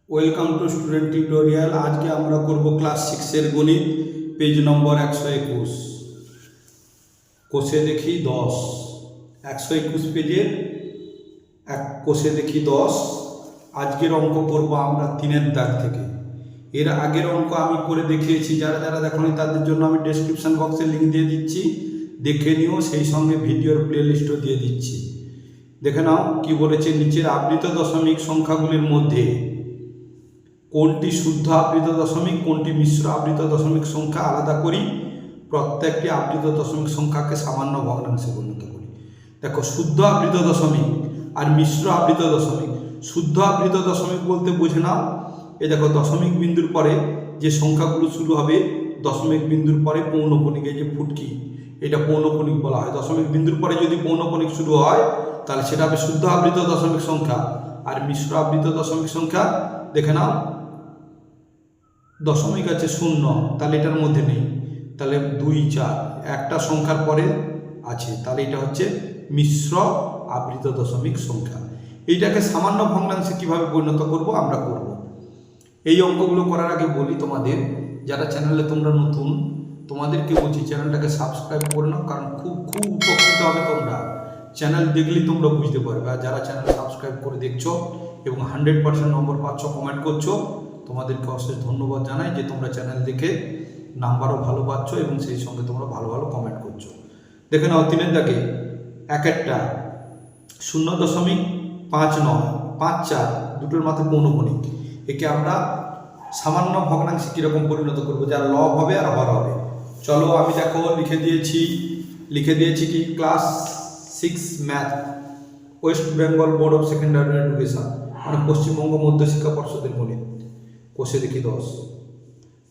Welcome to student tutorial. আজকে আমরা করব ক্লাস 6 গণিত, পেজ নম্বর 121। কোষে দেখি 10, 121 পেজের কোষে দেখি 10। আজকের অঙ্ক করব আমরা 3-এর দাগ থেকে। এর আগের অঙ্ক আমি করে দেখিয়েছি, যারা যারা দেখোনি তাদের জন্য আমি ডেসক্রিপশন বক্সে লিঙ্ক দিয়ে দিচ্ছি, দেখে নিও। সেই সঙ্গে ভিডিওর প্লেলিস্টও দিয়ে দিচ্ছি, দেখে নাও কি বলেছে। নিচের আবৃত দশমিক সংখ্যাগুলির মধ্যে কোনটি শুদ্ধ আবৃত দশমিক, কোনটি মিশ্র আবৃত দশমিক সংখ্যা আলাদা করি। প্রত্যেকটি আবৃত দশমিক সংখ্যাকে সামান্য ভগ্নাংশে পরিণত করি। দেখো, শুদ্ধ আবৃত দশমিক আর মিশ্র আবৃত দশমিক। শুদ্ধ আবৃত দশমিক বলতে বুঝে নাও, এই দেখো দশমিক বিন্দুর পরে যে সংখ্যাগুলো শুরু হবে, দশমিক বিন্দুর পরে পৌনকণিক, এই যে ফুটকি, এটা পৌনকণিক বলা হয়। দশমিক বিন্দুর পরে যদি পৌনকণিক শুরু হয় তাহলে সেটা হবে শুদ্ধ আবৃত দশমিক সংখ্যা। আর মিশ্র আবৃত দশমিক সংখ্যা দেখে নাও, দশমিক আছে 0, তাহলে এটার মধ্যে নেই, তাহলে 2, 4 একটা সংখ্যার পরে আছে, তাহলে এটা হচ্ছে মিশ্র আবৃত দশমিক সংখ্যা। এইটাকে সামান্য ভগ্নাংশে কিভাবে পরিণত করব আমরা করব। এই অঙ্কগুলো করার আগে বলি তোমাদের, যারা চ্যানেলে তোমরা নতুন, তোমাদেরকে বলছি চ্যানেলটাকে সাবস্ক্রাইব করে নাও, কারণ খুব উপকৃত হবে তোমরা। চ্যানেল দেখলেই তোমরা বুঝতে পারবে। আর যারা চ্যানেল সাবস্ক্রাইব করে দেখছো এবং 100% নম্বর পাচ্ছ, কমেন্ট করছো, তোমাদেরকে অশেষ ধন্যবাদ জানাই যে তোমরা চ্যানেল দেখে নাম্বারও ভালো পাচ্ছ এবং সেই সঙ্গে তোমরা ভালো ভালো কমেন্ট করছো। দেখে নাও 3-এর দাগে একটা 0.59, 54 দুটোর মাথায় পৌনকণিক। একে আমরা সামান্য ভগ্নাংশে কীরকম পরিণত করবো, যার লব হবে আর হর হবে। চলো, আমি দেখো লিখে দিয়েছি কি, class 6 math, West Bengal board of secondary education, মানে পশ্চিমবঙ্গ মধ্যশিক্ষা পর্ষদের গণিত। কোষে দেখি 10,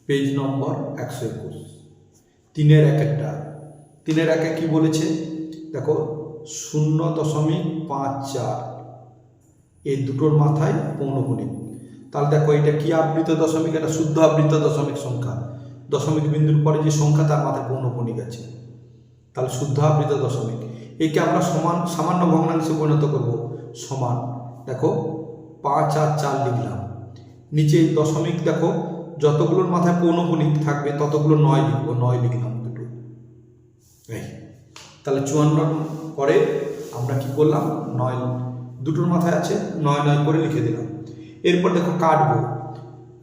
পেজ নম্বর 121। 3-এর একটা 3-এর একে কি বলেছে দেখো, 0.54 এই দুটোর মাথায় পৌনকণিক। তাহলে দেখো এটা কি আবৃত দশমিক, এটা শুদ্ধ আবৃত দশমিক সংখ্যা। দশমিক বিন্দুর পরে যে সংখ্যা তার মাথায় পৌনকণিক আছে, তাহলে শুদ্ধ আবৃত দশমিক। একে আমরা সামান্য ভগ্নাংশে পরিণত করব। সমান দেখো 5 আর 4 লিখলাম। নিচে দশমিক দেখো, যতগুলোর মাথায় পৌনকণিক থাকবে ততগুলো 9 লিখবো। 9 লিখলাম দুটো। তাহলে 54 পরে আমরা কি করলাম, 9 দুটোর মাথায় আছে, 9 করে লিখে দিলাম। এরপর দেখো কাটবো।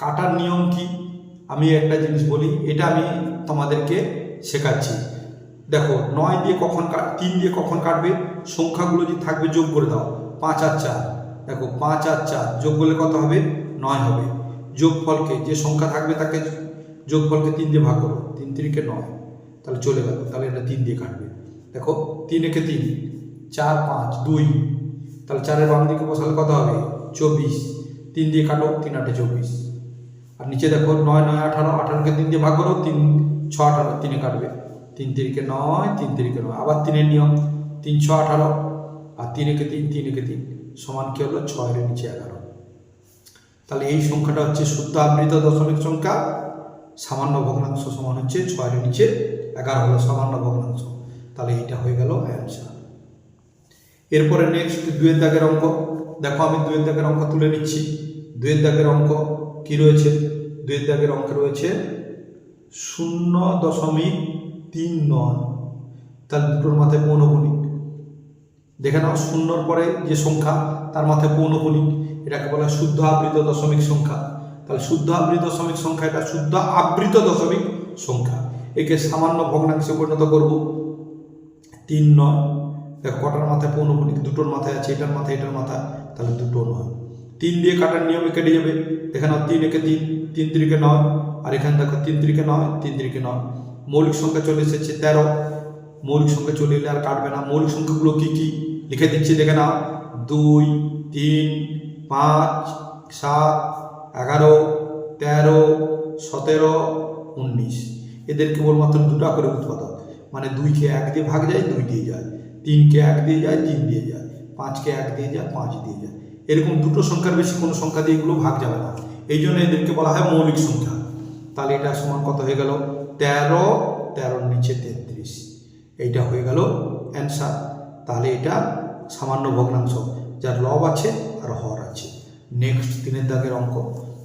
কাটার নিয়ম কি, আমি একটা জিনিস বলি, এটা আমি তোমাদেরকে শেখাচ্ছি। দেখো 9 দিয়ে কখন 3 দিয়ে কখন কাটবে, সংখ্যাগুলো যদি থাকবে যোগ করে দাও। 5 আর 4, দেখো 5 আর 4 যোগ করলে কত হবে, 9 হবে। যোগফলকে, যে সংখ্যা থাকবে তাকে যোগফলকে 3 দিয়ে ভাগ করো, 3 3 9, তাহলে চলে গেল। তাহলে এটা 3 দিয়ে কাটবে। দেখো 3 একে 3, 4 5 2, তাহলে 4-এর বাম দিকে বসালে কত হবে, 24। 3 দিয়ে কাটো, 3 8 24। আর নিচে দেখো 9 9 18, 18কে 3 দিয়ে ভাগ করো, 3 6 18, 3-এ কাটবে। 3 3 9, 3 3 9, আবার 3-এর নিয়ম, 3 6 18, আর 3 একে 3, 3 একে 3 সমান কি হলো, 6-এর নিচে 11। তাহলে এই সংখ্যাটা হচ্ছে শুদ্ধ আবৃত দশমিক সংখ্যা। সামান্য ভগ্নাংশ সমান হচ্ছে 6-এর নিচে 11 হলো সামান্য ভগ্নাংশ। তাহলে এইটা হয়ে গেল অ্যান্সার। এরপরে নেক্সট 2-এর দাগের অঙ্ক। দেখো আমি 2-এর দাগের অঙ্ক তুলে নিচ্ছি। 2-এর দাগের অঙ্ক কি রয়েছে, 2-এর দাগের অঙ্ক রয়েছে 0.39, তাহলে দুটোর মাথায় পৌনকণিক। দেখে নাও 0-র পরে যে সংখ্যা তার মাথায় পৌনকণিক, এটাকে বলা হয় শুদ্ধ আবৃত দশমিক সংখ্যা। তাহলে শুদ্ধ আবৃত দশমিক সংখ্যা, এটা শুদ্ধ আবৃত দশমিক সংখ্যা। একে সামান্য ভগ্নাংশে পরিণত করব। 3 9, দেখো কটার মাথায় পৌনকণিক, দুটোর মাথায় আছে, এটার মাথায় এটার মাথায়, তাহলে 2 9। 3 দিয়ে কাটার নিয়মে কেটে যাবে। দেখে নাও 3 একে 3, 3 3 9, আর এখানে দেখো 3 3 9, 3 3 9। মৌলিক সংখ্যা চলে এসেছে 13। মৌলিক সংখ্যা চলে এলে আর কাটবে না। মৌলিক সংখ্যাগুলো কি কি লিখে দিচ্ছি, দেখে নাও 2 3 5 7 11 13 17 19। এদের কেবলমাত্র 2টা করে উৎপাদক, মানে 2-কে 1 দিয়ে ভাগ যায়, 2 দিয়ে যায়। 3-কে 1 দিয়ে যায়, 3 দিয়ে যায়। 5-কে 1 দিয়ে যায়, 5 দিয়ে যায়। এরকম দুটো সংখ্যার বেশি কোনো সংখ্যা দিয়ে এগুলো ভাগ যাবে না, এই জন্য এদেরকে বলা হয় মৌলিক সংখ্যা। তাহলে এটা সমান কত হয়ে গেল, 13, 13-র নিচে 33। এইটা হয়ে গেল অ্যান্সার। তাহলে এটা সামান্য ভগ্নাংশ, যার লব আছে আর হর আছে। নেক্সট 3-এর দাগের অঙ্ক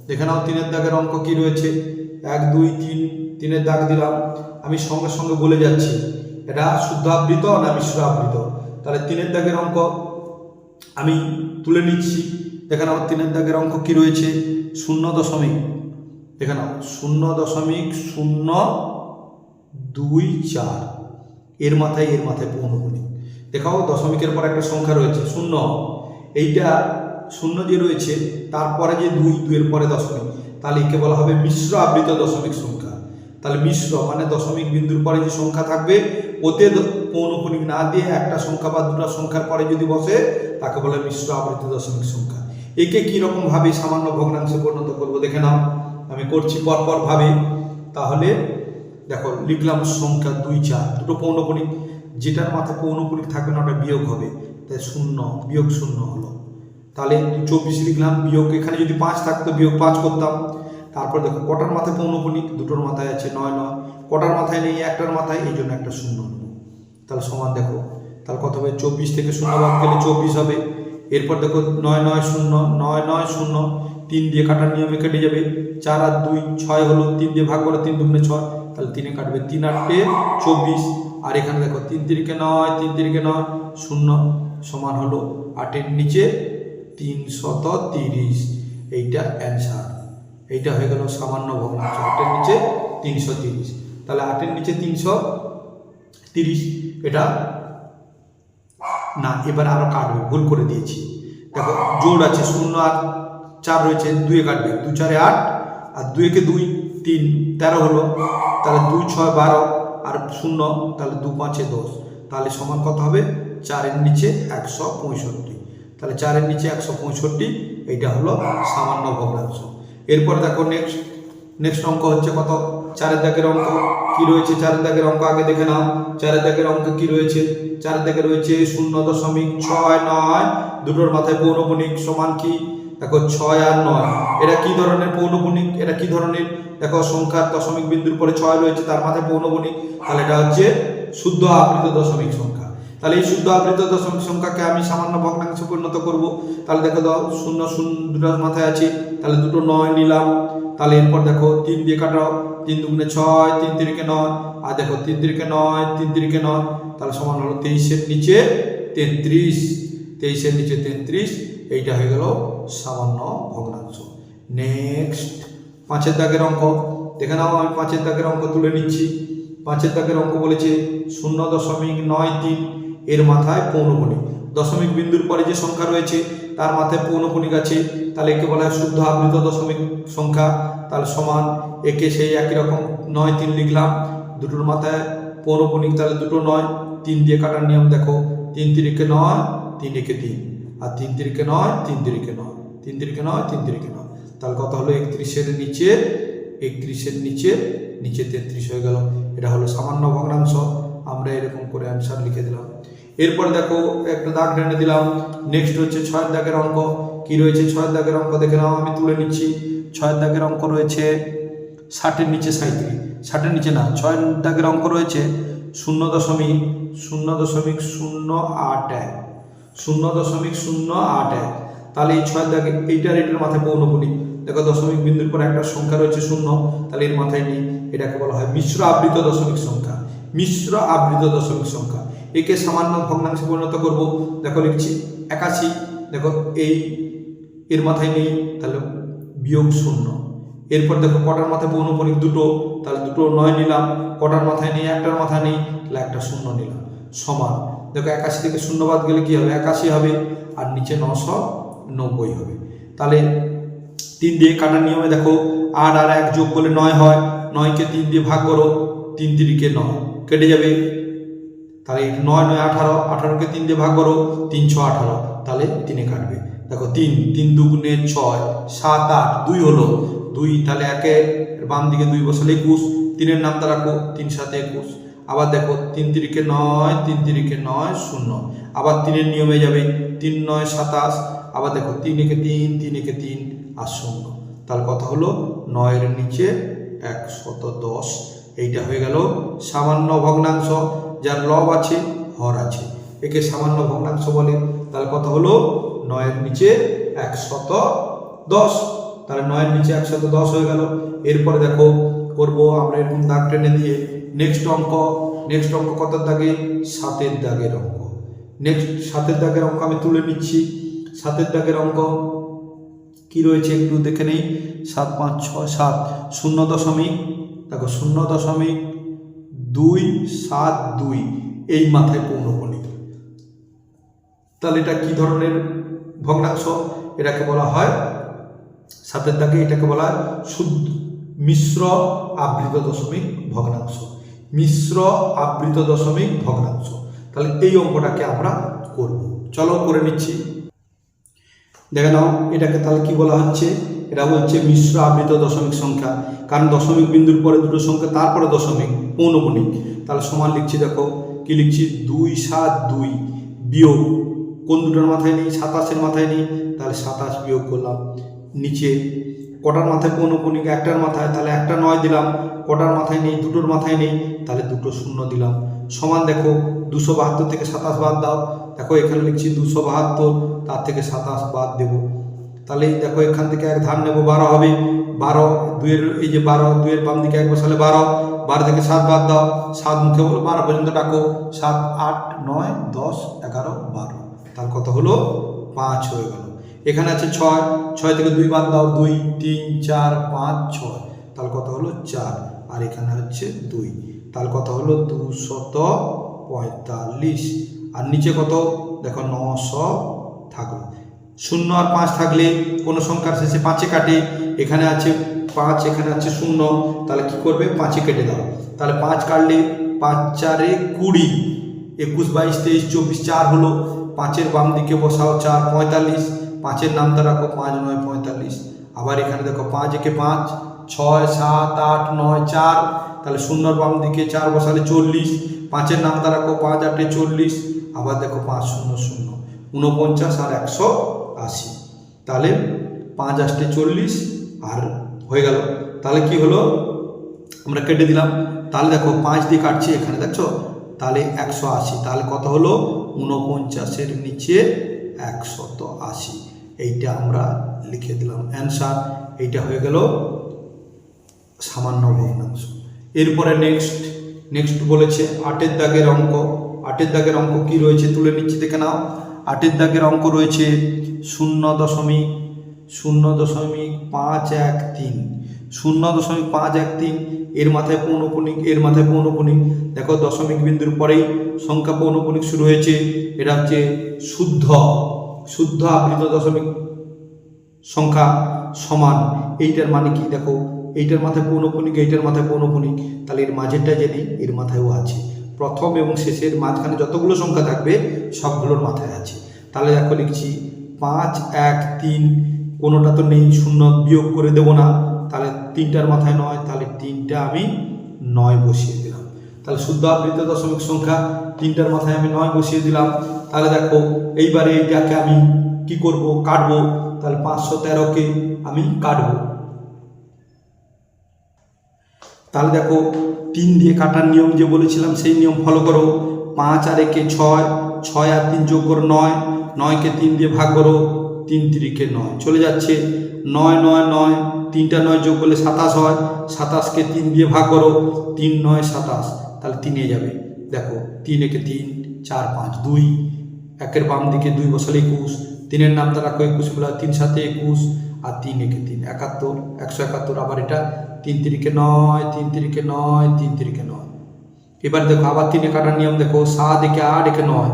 দেখে নাও। 3-এর দাগের অঙ্ক কি রয়েছে? 1 2 3 3-এর দাগ দিলাম। আমি সঙ্গে সঙ্গে বলে যাচ্ছি এটা শুদ্ধ আবৃত না মিশ্র আবৃত। তাহলে 3-এর দাগের অঙ্ক আমি তুলে নিচ্ছি। দেখে নাও 3-এর দাগের অঙ্ক কি রয়েছে? 0 দেখে নাও 0.024 এর মাথায় পৌনঃপুনিক। দেখাও দশমিকের পর একটা সংখ্যা রয়েছে 0, এইটা 0 যে রয়েছে তারপরে যে 2 2-এর পরে দশমিক, তাহলে একে বলা হবে মিশ্র আবৃত দশমিক সংখ্যা। তাহলে মিশ্র মানে দশমিক বিন্দুর পরে যে সংখ্যা থাকবে ওতে পৌনঃপুনিক না দিয়ে একটা সংখ্যা বা দুটো সংখ্যার পরে যদি বসে তাকে বলে মিশ্র আবৃত দশমিক সংখ্যা। একে কীরকম ভাবে সামান্য ভগ্নাংশে পরিণত করবো দেখে নাও। আমি করছি পরপর ভাবে। তাহলে দেখো লিখলাম সংখ্যা 2 4, দুটো পৌনঃপুনিক, যেটার মাথায় পৌনঃপুনিক থাকবে না ওটা বিয়োগ হবে, তাই 0 বিয়োগ 0 হলো। তাহলে 24 লিখলাম, বিয়োগ এখানে যদি 5 থাকতো বিয়োগ 5 করতাম। তারপর দেখো কটার মাথায় পৌনঃপুনিক? দুটোর মাথায় আছে 9 9, কটার মাথায় নেই? একটার মাথায়, এই জন্য একটা 0 হলো। তাহলে সমান দেখো তাহলে কত হবে? 24 থেকে 0 বাদ গেলে 24 হবে। এরপর দেখো 9 9 0 9 9 0, 3 দিয়ে কাটার নিয়মে কেটে যাবে। 4 আর 2 6 হলো, 3 দিয়ে ভাগ করে 3 2 6, তাহলে 3-এ কাটবে, 3 8 24। আর এখানে দেখো 3 3 9 3 3 9 0 সমান হলো 8-এর নিচে 330। এইটা অ্যান্সার। এইটা হয়ে গেল সামান্য ভগ্নাংশ, 8-এর নিচে 330। তাহলে 8-এর নিচে 330 এটা না, এবার আরো কাটবে, ভুল করে দিয়েছি। দেখো জোড় আছে 0 আর 4 রয়েছে, 2-এ কাটবে, 2 4 8 আর 2-একে 2 3 13 হলো। তাহলে 2 6 12 আর 0, তাহলে 2 5 10, তাহলে সমান কত হবে? 4-এর নিচে 165। তাহলে 4-এর নিচে 165, এইটা হলো সামান্য ভগ্নাংশ। এরপর দেখো নেক্সট অঙ্ক হচ্ছে কত? 4-এর দাগের অঙ্ক কি রয়েছে? 4-এর দাগের অঙ্ক আগে দেখে নাও। 4-এর দাগের অঙ্ক কি রয়েছে? 4-এর দাগে রয়েছে 0.69, দুটোর মাথায় পৌনঃপুনিক সমান কি? দেখো 6 আর 9, এটা কি ধরনের পৌনঃপুনিক? এটা কি ধরনের? দেখো সংখ্যার দশমিক বিন্দুর পরে 6 রয়েছে, তার মাথায় পৌনঃপুনিক, তাহলে এটা হচ্ছে শুদ্ধ আবৃত দশমিক সংখ্যা। তাহলে এই শুদ্ধ আবৃত দশমিক সংখ্যাকে আমি সামান্য ভগ্নাংশে পরিণত করব। তাহলে দেখো 0 0 দুটোর মাথায় আছে, তাহলে দুটো 9 নিলাম। তাহলে এরপর দেখো 3 দিয়ে কাটাও, 3 2 6 3 3 9, আর দেখো 3 3 9 3 3 9, তাহলে সমান হলো 23-এর নিচে 33। 23-এর নিচে 33, এইটা হয়ে গেল সামান্য ভগ্নাংশ। নেক্সট 5-এর দাগের অঙ্ক দেখে নাও। আমি 5-এর দাগের অঙ্ক তুলে নিচ্ছি। 5-এর দাগের অঙ্ক বলেছে 0.93 এর মাথায় পৌনঃপুনিক। দশমিক বিন্দুর পরে যে সংখ্যা রয়েছে তার মাথায় পৌনঃপুনিক আছে, তাহলে একে বলা হয় শুদ্ধ আবৃত দশমিক সংখ্যা। তাহলে সমান একে সেই একই রকম 9 3 লিখলাম, দুটোর মাথায় পৌনঃপুনিক, তাহলে দুটো 9, 3 দিয়ে কাটার নিয়ম দেখো, 3 3 9 3 1 3, আর 3 3 9 3 3 9 3 3 9 3 3 9, তাহলে কত হলো? 31-এর নিচে 31-এর নিচে 33 হয়ে গেল। এটা হলো সামান্য ভগ্নাংশ। আমরা এরকম করে অ্যান্সার লিখে দিলাম। এরপর দেখো একটা দাগ টেনে দিলাম। নেক্সট হচ্ছে 6-এর দাগের অঙ্ক কি রয়েছে? 6-এর দাগের অঙ্ক দেখে নাও, আমি তুলে নিচ্ছি। 6-এর দাগের অঙ্ক রয়েছে 60-এর নিচে 37, 60-এর নিচে না, 6-এর দাগের অঙ্ক রয়েছে 0.081। তাহলে এই 6-এর দাগে এইটার মাথায় পৌনঃপুনিক। দেখো দশমিক বিন্দুর পর একটা সংখ্যা রয়েছে 0, তাহলে এর মাথায় নেই, এটাকে বলা হয় মিশ্র আবৃত দশমিক সংখ্যা। মিশ্র আবৃত দশমিক সংখ্যা, একে সামান্য ভগ্নাংশে পরিণত করব। দেখো লিখছি 81, দেখো এই এর মাথায় নেই, তাহলে বিয়োগ 0। এরপর দেখো কটার মাথায় পৌনঃপুনিক? দুটো, তাহলে দুটো 9 নিলাম, কটার মাথায় নেই? একটার মাথায় নেই, তাহলে একটা 0 নিলাম, সমান দেখো 81 থেকে 0 বাদ গেলে কি হবে? 81 হবে, আর নিচে 990 হবে। তাহলে 3 দিয়ে কাটার নিয়মে দেখো 8 আর 1 যোগ করলে 9 হয়, 9-কে 3 দিয়ে ভাগ করো, 3 3 9 কেটে যাবে, তাহলে 9 9 18, 18-কে 3 দিয়ে ভাগ করো, 3 6 18, তাহলে 3-এ কাটবে। দেখো 3 3 2 6 7 8 2 হলো, 2, তাহলে একে বাম দিকে 2 বসালে 21, 3-এর নামটা রাখো, 3 7 21। আবার দেখো 3 3 9 3 3 9 0, আবার 3-এর নিয়মে যাবে, 3 9 27, আবার দেখো 3 1 3 3 1 3 আর 0, তাহলে কথা হলো 9-এর নিচে 110। এইটা হয়ে গেল সামান্য ভগ্নাংশ, যার লব আছে হর আছে, একে সামান্য ভগ্নাংশ বলে। তাহলে কথা হলো 9-এর নিচে 110। 10, তাহলে 9-এর নিচে 110 হয়ে গেল। এরপরে দেখো করবো আমরা এরকম দাগ টেনে দিয়ে নেক্সট অঙ্ক কত দাগে? 7-এর দাগের অঙ্ক। নেক্সট 7-এর দাগের অঙ্ক আমি তুলে নিচ্ছি। 7-এর দাগের অঙ্ক কি রয়েছে একটু দেখে নেই। 7, 5, 6, 7, 0 দেখো 0.272 এই মাথায় পৌনঃপুনিক। তাহলে এটা কি ধরনের ভগ্নাংশ? এটাকে বলা হয় 7-এর দাগে এটাকে বলা হয় মিশ্র আবৃত দশমিক ভগ্নাংশ। মিশ্র আবৃত দশমিক ভগ্নাংশ। তাহলে এই অঙ্কটাকে আমরা করব। চলো করে নিচ্ছি। দেখে নাও এটাকে তাহলে কি বলা হচ্ছে? এটা বলছে মিশ্র আবৃত দশমিক সংখ্যা, কারণ দশমিক বিন্দুর পরে দুটো সংখ্যা, তারপরে দশমিক পৌনঃপুনিক। তাহলে সমান লিখছি, দেখো কি লিখছি, 272 বিয়োগ কোন দুটোর মাথায় নেই? 27-এর মাথায় নেই, তাহলে 27 বিয়োগ করলাম। নিচে কটার মাথায় পৌনঃপুনিক? একটার মাথায়, তাহলে একটা 9 দিলাম। কটার মাথায় নেই? দুটোর মাথায় নেই, তাহলে দুটো 0 দিলাম। সমান দেখো 272 থেকে 27 বাদ দাও। দেখো এখানে লিখছি 272, তার থেকে 27 বাদ দেব। তাহলে দেখো এখান থেকে এক ধার নেব, 12 হবে। 12 2-এর এই যে 12, 2-এর বাম দিকে এক বসালে 12, 12 থেকে 7 বাদ দাও। 7 মুখে বলো 12 পর্যন্ত ডাকো। 7, 8, 9, 10, 11, 12, তার কত হলো? 5 হয়ে গেল। এখানে আছে 6, 6 থেকে 2 বাদ দাও। 2, 3, 4, 5, 6, তাহলে কত হলো? 4। আর এখানে হচ্ছে 2, তাহলে কত হলো? 245। আর নিচে কত? দেখো 900 থাকলো। 0 আর 5 থাকলে কোনো সংখ্যার শেষে 5-এ কাটে। এখানে আছে 5, এখানে আছে 0, তাহলে কি করবে? 5-এ কেটে দাও। তাহলে 5 কাটলে 5 4 20, 21, 22, 23, 24, 4 হলো। 5-এর বাম দিকে বসাও 4, 45। 5-এর নামটা রাখো 5, 9, 45। আবার এখানে দেখো 5 একে 5, 6, 7, 8, 9, 4, তাহলে 0-র বাম দিকে 4 বসালে 40। 5-এর নামটা রাখো 5, 8, 40। আবার দেখো 5, 0, 0, 49 আর 180। তাহলে 5, 8, 40 আর হয়ে গেল। তাহলে কি হলো? আমরা কেটে দিলাম। তাহলে দেখো 5 দিয়ে কাটছি, এখানে দেখছো, তাহলে 180। তাহলে কত হলো? 49-এর নিচে 180। এইটা আমরা লিখে দিলাম অ্যান্সার। এইটা হয়ে গেল সামান্য ভগ্নাংশ। এরপরে নেক্সট বলেছে 8-এর দাগের অঙ্ক। 8-এর দাগের অঙ্ক কি রয়েছে তুলে নিচ্ছি, দেখে নাও। 8-এর দাগের অঙ্ক রয়েছে 0.513। 0.513 এর মাথায় পৌনঃপুনিক, এর মাথায় পৌনঃপুনিক। দেখো দশমিক বিন্দুর পরেই সংখ্যা পৌনঃপুনিক শুরু হয়েছে। এটা হচ্ছে শুদ্ধ আবৃত দশমিক সংখ্যা সমান। এইটার মানে কি? দেখো এইটার মাথায় পৌনঃপুনিক, এইটার মাথায় পৌনঃপুনিক, তাহলে এর মাঝেরটা জেনে এর মাথায়ও আছে। প্রথম এবং শেষের মাঝখানে যতগুলো সংখ্যা থাকবে সবগুলোর মাথায় আছে। তাহলে দেখো লিখছি 5, 1, 3, কোনোটা তো নেই, 0 বিয়োগ করে দেবো না। তাহলে 3টার মাথায় 9, তাহলে 3টা আমি 9 বসিয়ে দিলাম। তাহলে শুদ্ধ আবৃত দশমিক সংখ্যা 3টার মাথায় আমি 9 বসিয়ে দিলাম। তাহলে দেখো এইবারে এইটাকে আমি কি করব? কাটবো। তাহলে 513কে আমি কাটবো। তাহলে দেখো 3 দিয়ে কাটার নিয়ম যে বলেছিলাম সেই নিয়ম ফলো করো। 5 আর 1 6, 6 আর 3 যোগ করো 9, 9কে 3 দিয়ে ভাগ করো, 3 3কে 9 চলে যাচ্ছে। 9 9 9, 3টা 9 যোগ করলে 27 হয়। 27কে 3 দিয়ে ভাগ করো, 3 9 27, তাহলে 3 যাবে। দেখো 3 একে 3, 4 5 2, 1-এর বাম দিকে 2 বসালে 21। 3-এর নামটা রাখো 21 বলা, 3 7 21 আর 3 একে 3 71, 171। আবার এটা 3 3কে 9, 3 3কে 9, 3 3কে 9। এবার দেখো আবার 3-এ কাটার নিয়ম দেখো, 7 একে 8 একে 9,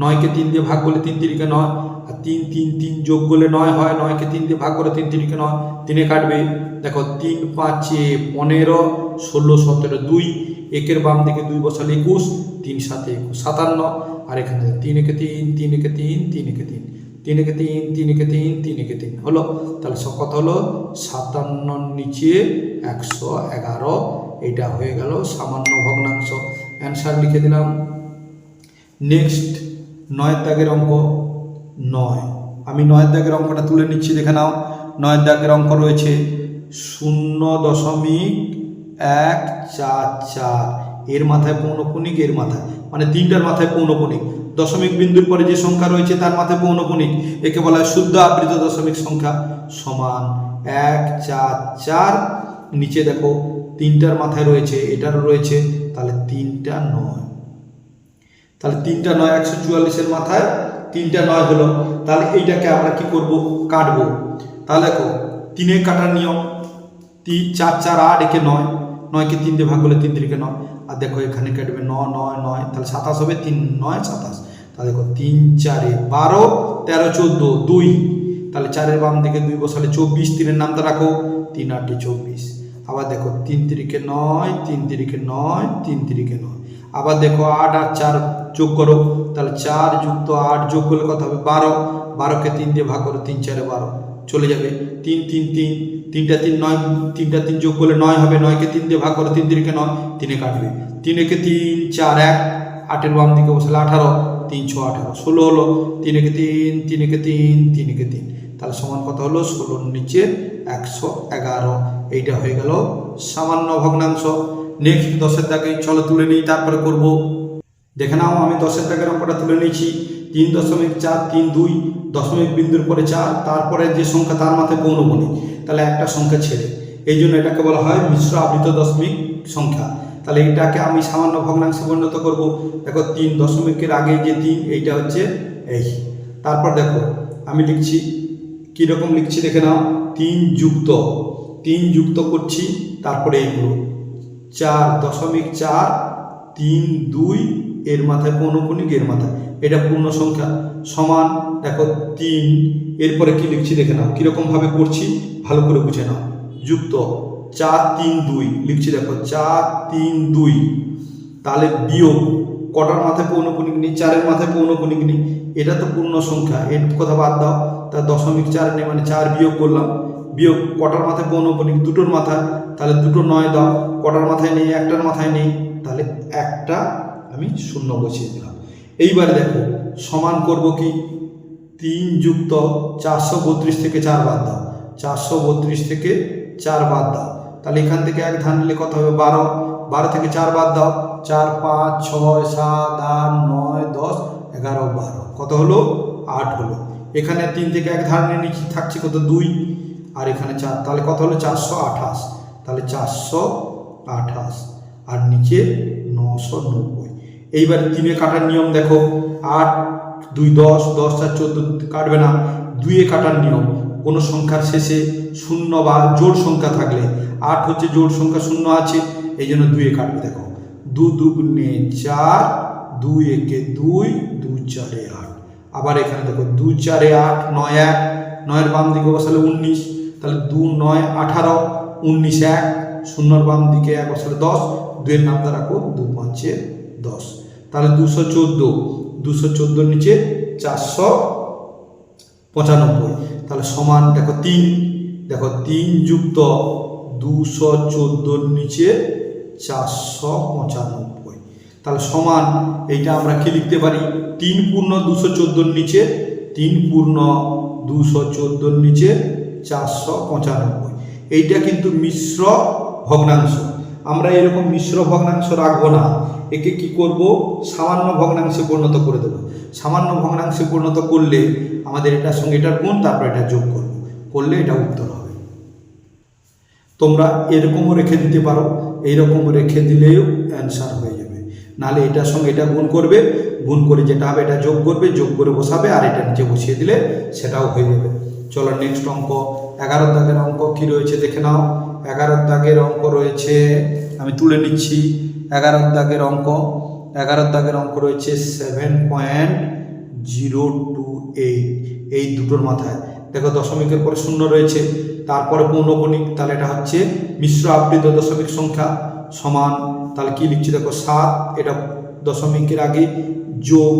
9কে 3 দিয়ে ভাগ করলে 3 3কে 9 আর 3 3 3 যোগ করলে 9 হয়। 9কে 3 দিয়ে ভাগ করে 3 3কে 9, 3-এ কাটবে। দেখো 3 5 15, 16 17, 2, 1-এর বাম দিকে 2 বসালে 21, 3 7 21 57। আর এখানে 3 একে 3, 3 একে 3, 3 একে 3, 3 একে 3, 3 একে 3, 3 একে 3 হলো। তাহলে সব কত হলো? 57 নিচে 111। এটা হয়ে গেল সামান্য ভগ্নাংশ। অ্যান্সার লিখে দিলাম। নেক্সট 9-এর দাগের অঙ্ক 9। আমি 9-এর দাগের অঙ্কটা তুলে নিচ্ছি, দেখে নাও। 9-এর দাগের অঙ্ক রয়েছে 0.144। এর মাথায় পৌনঃপুনিক, এর মাথায় মানে 3টার মাথায় পৌনঃপুনিক। দশমিক বিন্দুর পরে যে সংখ্যা রয়েছে তার মাথায় পৌনঃপুনিক, একে বলা হয় শুদ্ধ আবৃত দশমিক সংখ্যা। সমান 1 4 4, নিচে দেখো তিনটার মাথায় রয়েছে, এটারও রয়েছে, তাহলে 3টা 9, তাহলে 3টা 9, 144-এর মাথায় 3টা 9 হলো। তাহলে এইটাকে আমরা কি করব, কাটবো। তাহলে দেখো 3-এ কাটার নিয়ম, 3 4 4 8, একে 9, 9কে 3 দিয়ে ভাগ করলে 3 3 9, আর দেখো এখানে কাটবে 9 9 9, তাহলে 27 হবে, 3 9 27। তাহলে দেখো 3 4 12 13 14 2, তাহলে 4-এর বাম দিকে 2 বসালে 24, 3-এর নামটা রাখো, 3 8 24। আবার দেখো 3 3 9, 3 3 9, 3 3 9। আবার দেখো 8 আর 4 যোগ করো, তাহলে 4 যুক্ত 8 যোগ করলে কত হবে, 12, 12কে 3 দিয়ে ভাগ করো, 3 4 12, চলে যাবে 3 3 3, 3টা 3 9, 3টা 3 যোগ করলে 9 হবে, 9কে 3 দিয়ে ভাগ করো, 3 3 9, 3-এ কাটবে, 3-একে 3 4 1, 8-এর বাম দিকে বসালে 18, 3 6 18, 16 হলো, 3-একে 3 3-একে 3 3-একে 3, তাহলে সমান কত হলো, 16-র নিচে 111। এইটা হয়ে গেল সামান্য ভগ্নাংশ। নেক্সট 10-এর দাগে চলো তুলে নিই, তারপরে করব। দেখে নাও আমি 10-এর দাগের অঙ্কটা তুলে নিয়েছি। 3.432, দশমিক বিন্দুর পরে 4, তারপরে যে সংখ্যা তার মাথায় পৌনঃপুনিক, তাহলে একটা সংখ্যা ছেড়ে, এই জন্য এটাকে বলা হয় মিশ্র আবৃত দশমিক সংখ্যা। তাহলে এইটাকে আমি সামান্য ভগ্নাংশে পরিণত করব। দেখো 3 দশমিকের আগে যে 3, এইটা হচ্ছে এই। তারপর দেখো আমি লিখছি, কীরকম লিখছি দেখে নাও, 3 যুক্ত করছি, তারপরে এইগুলো 4.4 3 2, এর মাথায় পৌনঃপুনিক, এর মাথায়, এটা পূর্ণ সংখ্যা। সমান দেখো 3, এরপরে কি লিখছি দেখে নাও, কীরকমভাবে করছি ভালো করে বুঝে নাও। যুক্ত 4 3 2 লিখছি, দেখো 4 3 2, তাহলে বিয়োগ, কটার মাথায় পৌনঃপুনিক নেই, 4-এর মাথায় পৌনঃপুনিক নেই, এটা তো পূর্ণ সংখ্যা, এর কথা বাদ দাও, তা 0.4 নেই, মানে 4 বিয়োগ করলাম, বিয়োগ কটার মাথায় পৌনঃপুনিক, দুটোর মাথায়, তাহলে 2 9 দাও, কটার মাথায় নেই, একটার মাথায় নেই, তাহলে একটা আমি 0 বসিয়ে দিলাম। এইবার দেখো সমান করব কি, 3 যুক্ত 432 থেকে 4 বাদ দাও, 432 থেকে 4 বাদ দাও, তাহলে এখান থেকে 1 ধান নিলে কত হবে, 12, 12 থেকে 4 বাদ দাও, 4 5 6 7 8 9 10 11 12, কত হলো, 8 হলো। এখানে 3 থেকে 1 ধান নিয়ে নিচে থাকছে কত, 2, আর এখানে 4, তাহলে কত হলো, 428, তাহলে 428, আর নিচে 990। এইবার 3-এ কাটার নিয়ম দেখো, 8 2 10, 10 4 14, কাটবে না। 2-এ কাটার নিয়ম, কোনো সংখ্যার শেষে 0 বা জোড় সংখ্যা থাকলে, 8 হচ্ছে জোড় সংখ্যা, 0 আছে, এই জন্য 2-এ কাটবে। দেখো 2 2 4, 2 1 2, 2 4 8, আবার এখানে দেখো 2 4 8 9 1, 9-এর বাম দিকে বসালে 19, তাহলে 2 9 18, 19 1, 0-এর বাম দিকে 1 বসালে 10, 2-এর নামটা রাখো, 2 5 10, তাহলে 214 নিচে 495, তাহলে সমান দেখো 3, দেখো 3 যুক্ত 214 নিচে 495, তাহলে সমান, এইটা আমরা কি লিখতে পারি, 3 পূর্ণ 214 নিচে, 3 পূর্ণ 214 নিচে 495। এইটা কিন্তু মিশ্র ভগ্নাংশ। আমরা এরকম মিশ্র ভগ্নাংশ রাখবো না, একে কি করব, সামান্য ভগ্নাংশে পরিণত করে দেবো। সামান্য ভগ্নাংশে পরিণত করলে আমাদের এটার সঙ্গে এটার গুণ, তারপর এটা যোগ করব, করলে এটা উত্তর হবে। তোমরা এরকমও রেখে দিতে পারো, এইরকম রেখে দিলেও অ্যান্সার হয়ে যাবে। নাহলে এটার সঙ্গে এটা গুণ করবে, গুণ করে যেটা হবে এটা যোগ করবে, যোগ করে বসাবে, আর এটা নিচে বসিয়ে দিলে সেটাও হয়ে যাবে। চলো নেক্সট অঙ্ক, 11-র দাগের অঙ্ক কি রয়েছে দেখে নাও। 11-র দাগের অঙ্ক রয়েছে, আমি তুলে নিচ্ছি 11-র দাগের অঙ্ক। 11-র দাগের অঙ্ক রয়েছে 7.028, এই দুটোর মাথায় দেখো দশমিকের পরে 0 রয়েছে, তারপরে পৌনঃপুনিক, তাহলে এটা হচ্ছে মিশ্র আবৃত দশমিক সংখ্যা। সমান, তাহলে কি লিখছি দেখো 7, এটা দশমিকের আগে যোগ,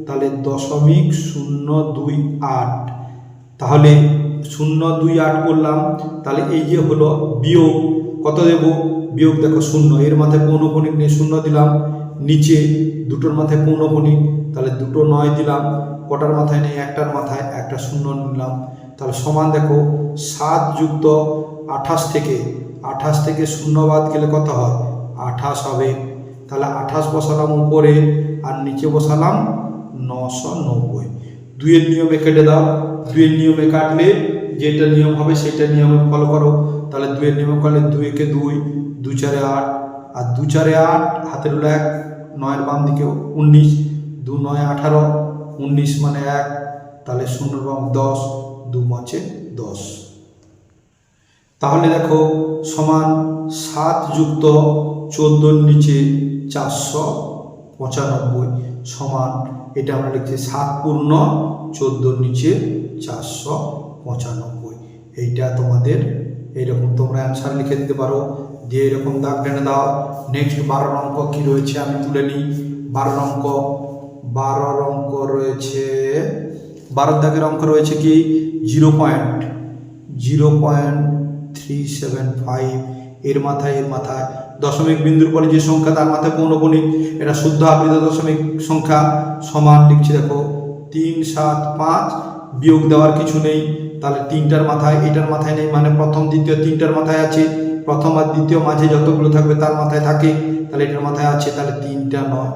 তাহলে 0.028, তাহলে 028 করলাম, তাহলে এই যে হলো বিয়োগ, কত দেব, বিয়োগ দেখো 0, এর মাথায় পৌনঃপুনিক নিয়ে 0 দিলাম, নিচে দুটোর মাথায় পৌনঃপুনিক, তাহলে 2 9 দিলাম, কটার মাথায় নেই, একটার মাথায়, একটা 0 নিলাম, তাহলে সমান দেখো 7 যুক্ত 28 থেকে 0 বাদ গেলে কত হয়, 28 হবে। তাহলে 28 বসালাম উপরে, আর নিচে বসালাম 990। দুইয়ের নিয়মে কেটে দাও, দুইয়ের নিয়মে কাটলে যেটা নিয়ম হবে সেটা নিয়মে ফলো করো। তাহলে দুইয়ের নিয়মে করলে 2 একে 2, 2 4 8, আর 2 4 8 হাতের হলো 1, 9-এর বাম দিকে 19, 2 9 18, 19 মানে 1, তাহলে 0 এবং 10, 2 5 10। তাহলে দেখো সমান 7 যুক্ত 14 নিচে 495 সমান, এটা আমরা লিখছি 7 পূর্ণ 14 নিচে 495। এইটা তোমাদের এইরকম তোমরা অ্যান্সার লিখে দিতে পারো, দিয়ে এরকম দাগ টেনে দাও। নেক্সট 12 অঙ্ক কি রয়েছে আমি তুলে নিই। 12 অঙ্ক রয়েছে, 12 দাগের অঙ্ক রয়েছে কি 0.375 এর মাথায় দশমিক বিন্দুর পরে যে সংখ্যা তার মাথায় পৌনঃপুনিক, এটা শুদ্ধ আবৃত দশমিক সংখ্যা সমান লিখছি দেখো 3 7 5, বিয়োগ দেওয়ার কিছু নেই, তাহলে 3টার মাথায়, এটার মাথায় নেই মানে প্রথম দ্বিতীয় 3টার মাথায় আছে, প্রথম আর দ্বিতীয় মাঝে যতগুলো থাকবে তার মাথায় থাকে, তাহলে এটার মাথায় আছে, তাহলে 3টা 9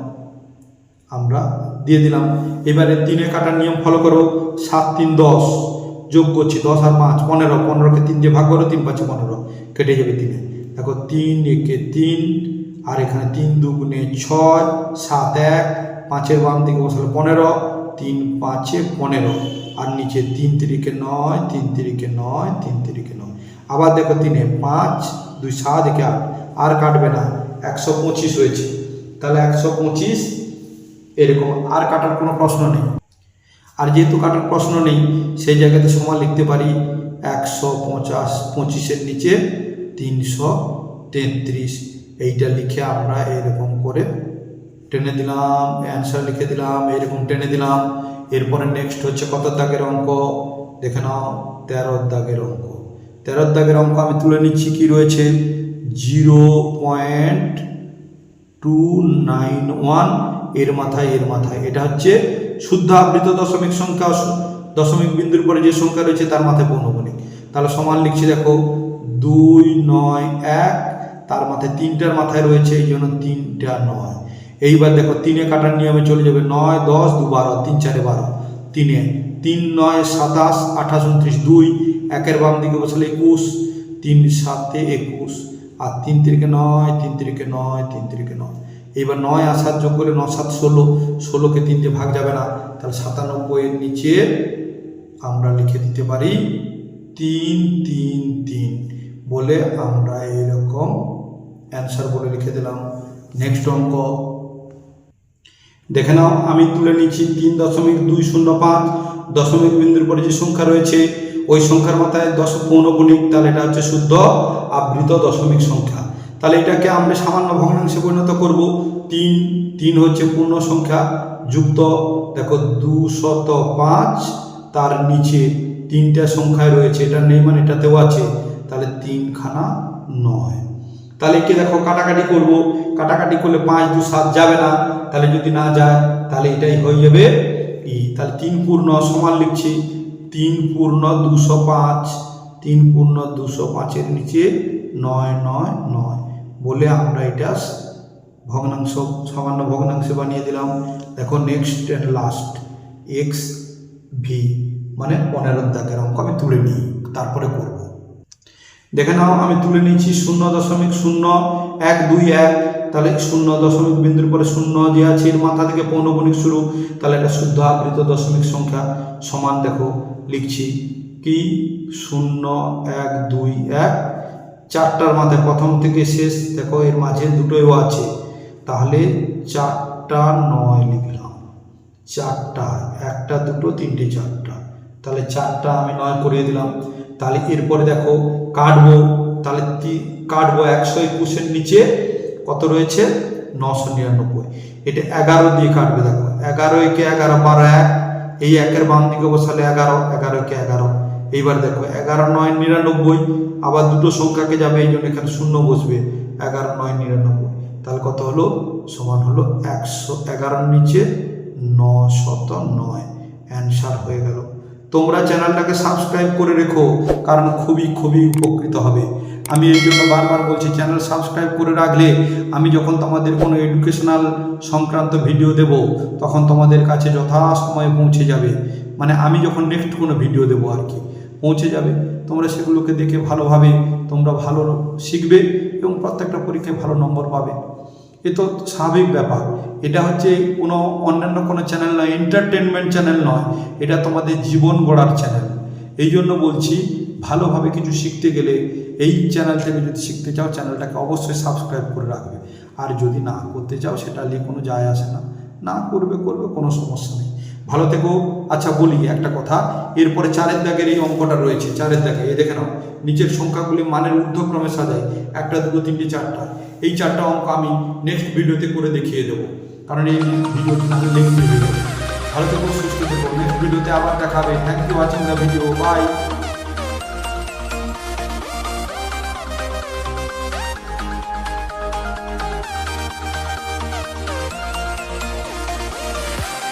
আমরা দিয়ে দিলাম। এবারে 3-এ কাটার নিয়ম ফলো করো। 7 3 10, যোগ করছি 10 আর 5 15, 15কে 3 দিয়ে ভাগ করো, 3 5 15 কেটে যাবে 3-এ। দেখো 3 একে 3, আর এখানে 3 2 6, 7 1, 5-এর বাম দিকে বসালে 15, 3 5 15, আর নিচে 3 3 9, 3 3 9, 3 3 9। আবার দেখো 3-এ 5 2 7 একে 8, আর কাটবে না, 125 হয়েছে, তাহলে 125 এরকম, আর কাটার কোনো প্রশ্ন নেই। আর যেহেতু কাটার প্রশ্ন নেই সেই জায়গাতে সমান লিখতে পারি 150, 25-এর নিচে 333, এইটা লিখে আমরা এরকম করে টেনে দিলাম, অ্যান্সার লিখে দিলাম, এরকম টেনে দিলাম। এরপরে নেক্সট হচ্ছে কত দাগের অঙ্ক দেখে নাও, 13 দাগের অঙ্ক। 13 দাগের অঙ্ক আমি তুলে নিচ্ছি কি রয়েছে 0.291 এর মাথায়, এটা হচ্ছে শুদ্ধ আবৃত দশমিক সংখ্যা, দশমিক বিন্দুর পরে যে সংখ্যা রয়েছে তার মাথায় পৌনঃপুনিক, তাহলে সমান লিখছি দেখো 2 9 1, তার মাথায় 3টার মাথায় রয়েছে এই জন্য 3টা 9। এইবার দেখো 3-এ কাটার নিয়মে চলে যাবে 9 10 2 12, 3 4 12, 3-এ 3 9 27 28 29, 2 1-এর বাম দিকে বসালে 21, 3 7 21, আর 3 3 9, 3 3 9, 3 3 9। এইবার 9 আর 7 যোগ করে 9 7 16, 16কে 3 দিয়ে ভাগ যাবে না, তাহলে 97-এর নিচে আমরা লিখে দিতে পারি 3 3 3 বলে আমরা এইরকম অ্যান্সার বলে লিখে দিলাম। নেক্সট অঙ্ক দেখে নাও, আমি তুলে নিচ্ছি 3.205, দশমিক বিন্দুর পরে যে সংখ্যা রয়েছে ওই সংখ্যার মাথায় 10 পৌনঃপুনিক, তাহলে এটা হচ্ছে শুদ্ধ আবৃত দশমিক সংখ্যা। তাহলে এটাকে আমরা সামান্য ভগ্নাংশে পরিণত করব। 3 হচ্ছে পূর্ণ সংখ্যা, যুক্ত দেখো 205, তার নিচে 3টা সংখ্যায় রয়েছে, এটা নেই মানে এটাতেও আছে, তাহলে 3 খানা 9। তাহলে একে দেখো কাটাকাটি করব, কাটাকাটি করলে 5 2 7 যাবে না, তাহলে যদি না যায় তাহলে এটাই হয়ে যাবে তাহলে 3 পূর্ণ সমান লিখছি 3 পূর্ণ 205, 3 পূর্ণ 205-এর নিচে 9 9 9 বলে আমরা এটা ভগ্নাংশ, সামান্য ভগ্নাংশে বানিয়ে দিলাম। দেখো next and last X V মানে 15 দাগের অঙ্ক আমি তুলে নিই, তারপরে করব। দেখে নাও, আমি তুলে নিচ্ছি 0.0121, তাহলে 0 দশমিক বিন্দুর পরে 0 যে আছে এর মাথা থেকে পৌনঃপুনিক শুরু, তাহলে এটা শুদ্ধ আবৃত দশমিক সংখ্যা সমান দেখো লিখছি কি 0 1 2 1, 4টার মাথায় প্রথম থেকে শেষ দেখো এর মাঝে দুটোও আছে, তাহলে 4টা 9 লিখলাম, 4টা 1টা 2টো 3টে 4টা, তাহলে 4টা আমি 9 করিয়ে দিলাম। তাহলে এরপরে দেখো কাটবো, তাহলে কাটবো 121-এর নিচে কত রয়েছে 999, এটা 11 দিয়ে কাটবে। দেখো 11 একে 11 12 1, এই 1-এর বাম দিকে বসালে 11 11 একে 11। এইবার দেখো 11 9 99, আবার দুটো সংখ্যাকে যাবে এই জন্য এখানে 0 বসবে, 11 9 99, তাহলে কত হলো সমান হলো 111-এর নিচে 909, অ্যান্সার হয়ে গেল। তোমরা চ্যানেলটাকে সাবস্ক্রাইব করে রেখো, কারণ খুবই উপকৃত হবে। আমি এই জন্য বারবার বলছি, চ্যানেল সাবস্ক্রাইব করে রাখলে আমি যখন তোমাদের কোনো এডুকেশনাল সংক্রান্ত ভিডিও দেব তখন তোমাদের কাছে যথাসময়ে পৌঁছে যাবে। মানে আমি যখন নেক্সট কোনো ভিডিও দেবো আর কি, পৌঁছে যাবে। তোমরা সেগুলোকে দেখে ভালোভাবে তোমরা ভালো শিখবে এবং প্রত্যেকটা পরীক্ষায় ভালো নম্বর পাবে। এ তো স্বাভাবিক ব্যাপার। এটা হচ্ছে কোনো অন্যান্য কোনো চ্যানেল নয়, এন্টারটেনমেন্ট চ্যানেল নয়, এটা তোমাদের জীবন গড়ার চ্যানেল। এই জন্য বলছি, ভালোভাবে কিছু শিখতে গেলে এই চ্যানেল থেকে যদি শিখতে চাও চ্যানেলটাকে অবশ্যই সাবস্ক্রাইব করে রাখবে। আর যদি না করতে চাও সেটা নিয়ে কোনো যায় আসে না, না করবে কোনো সমস্যা নেই। ভালো থেকো। আচ্ছা বলি একটা কথা, এরপরে 4 দাগের এই অঙ্কটা রয়েছে, 4 দাগে এই দেখে নাও, নিচের সংখ্যাগুলি মানের ঊর্ধ্বক্রমে সাজায়, 1 2 3 4টা। এই 4টা অঙ্ক আমি নেক্সট ভিডিওতে করে দেখিয়ে দেবো, কারণ এই ভিডিওটি নাহলে লেন্থি হয়ে যাবে। ভালো থেকো, সুস্থ থেকো। নেক্সট ভিডিওতে আবার দেখা হবে। Thank you watching the video. By.